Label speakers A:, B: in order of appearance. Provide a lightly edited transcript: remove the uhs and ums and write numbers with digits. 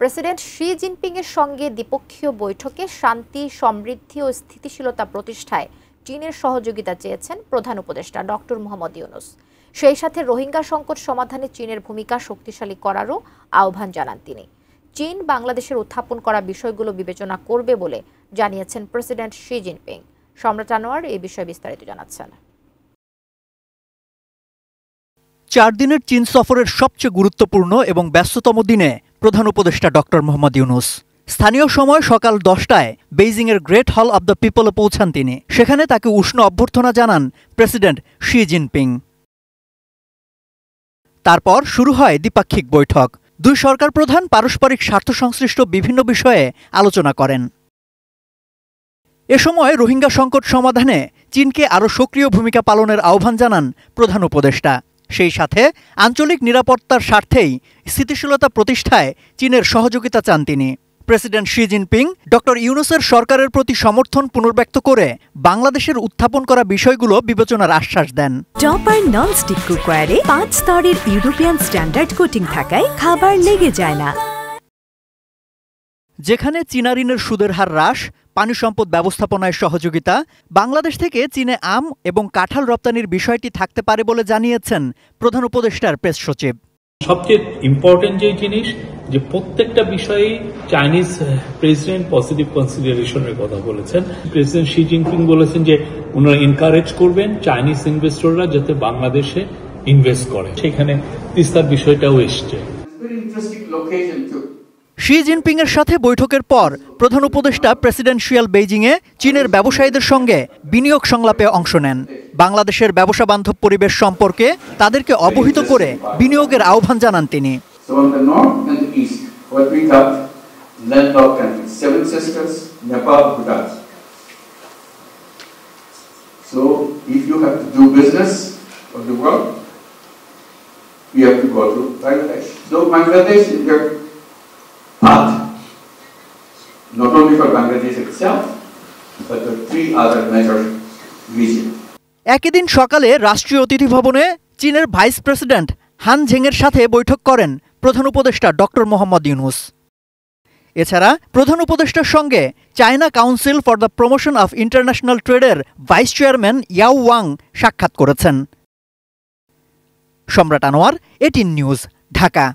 A: President Xi Jinping এর সঙ্গে দ্বিপক্ষীয় বৈঠকে শান্তি, সমৃদ্ধি ও স্থিতিশীলতা প্রতিষ্ঠায় চীনের সহযোগিতা চেয়েছেন প্রধান উপদেষ্টা ডক্টর মোহাম্মদ ইউনূস। সেই সাথে রোহিঙ্গা সংকট সমাধানে চীনের ভূমিকা শক্তিশালী করারও আহ্বান জানান তিনি। চীন বাংলাদেশের উত্থাপন করা বিষয়গুলো বিবেচনা করবে বলে জানিয়েছেন প্রেসিডেন্ট শি জিনপিং। সম্রাট আনোয়ার এই বিষয়ে বিস্তারিত জানাচ্ছেন।
B: 4 দিনের চীন সফরের সবচেয়ে গুরুত্বপূর্ণ এবং ব্যস্ততম দিনে প্রধান উপদেষ্টা ডক্টর মোহাম্মদ ইউনূস স্থানীয় সময় সকাল 10টায় বেইজিংয়ের গ্রেট হল অব দ্য পিপলে পৌঁছান তিনি। সেখানে তাকে উষ্ণ অভ্যর্থনা জানান প্রেসিডেন্ট শি জিনপিং। তারপর শুরু হয় দ্বিপাক্ষিক বৈঠক। দুই সরকার প্রধান পারস্পরিক স্বার্থ সংশ্লিষ্ট বিভিন্ন বিষয়ে আলোচনা করেন। এ সময় রোহিঙ্গা সংকট সমাধানে চীনকে আরও সক্রিয় ভূমিকা পালনের আহ্বান জানান প্রধান উপদেষ্টা। সেই সাথে আঞ্চলিক নিরাপত্তার স্বার্থেই স্থিতিশীলতা প্রতিষ্ঠায় চীনের সহযোগিতা চান তিনি। প্রেসিডেন্ট শি জিনপিং ডক্টর ইউনূসের সরকারের প্রতি সমর্থন পুনর্ব্যক্ত করে বাংলাদেশের উত্থাপন করা বিষয়গুলো বিবেচনার আশ্বাস দেন।
C: টপার ননস্টিক কুকারে 5 স্তরের ইউরোপিয়ান স্ট্যান্ডার্ড কোটিং থাকায় খাবার লেগে যায় না।
B: যেখানে চীনা ঋণের সুদের হার হ্রাস, পানি সম্পদ ব্যবস্থাপনায় সহযোগিতা, বাংলাদেশ থেকে চীনে আম এবং কাঁঠাল রপ্তানির বিষয়টি থাকতে পারে বলে জানিয়েছেন প্রধান উপদেষ্টার প্রেস সচিব।
D: সবচেয়ে ইম্পর্টেন্ট যে জিনিস যে প্রত্যেকটা বিষয়ে চাইনিজ প্রেসিডেন্ট পজিটিভ কনসিডারেশনের কথা বলেছেন। প্রেসিডেন্ট শি জিনপিং বলেছেন যে ওনারা এনকারেজ করবেন চাইনিজ ইনভেস্টররা যাতে বাংলাদেশে ইনভেস্ট করে, সেখানে তিস্তার বিষয়টাও এসছে।
B: শি জিনপিং এর সাথে বৈঠকের পর প্রধান উপদেষ্টা প্রেসিডেন্সিয়াল বেইজিংয়ে চীনের ব্যবসায়ীদের সঙ্গে বিনিয়োগ সংলাপে অংশ নেন। বাংলাদেশের ব্যবসা বান্ধব পরিবেশ সম্পর্কে তাদেরকে অবহিত করে বিনিয়োগের আহ্বান জানান তিনি।
E: But not only for Bangladesh itself, but the 3 other major regions.
B: একই দিন সকালে রাষ্ট্রীয় অতিথি ভবনে চীনের ভাইস প্রেসিডেন্ট হান ঝেংয়ের সাথে বৈঠক করেন প্রধান উপদেষ্টা ডক্টর মোহাম্মদ ইউনূস। এছাড়া প্রধান উপদেষ্টার সঙ্গে China council for the promotion of international ট্রেডের ভাইস চেয়ারম্যান ইয়াও ওয়াং সাক্ষাৎ করেছেন। সম্রাট আনোয়ার, 18 নিউজ, ঢাকা।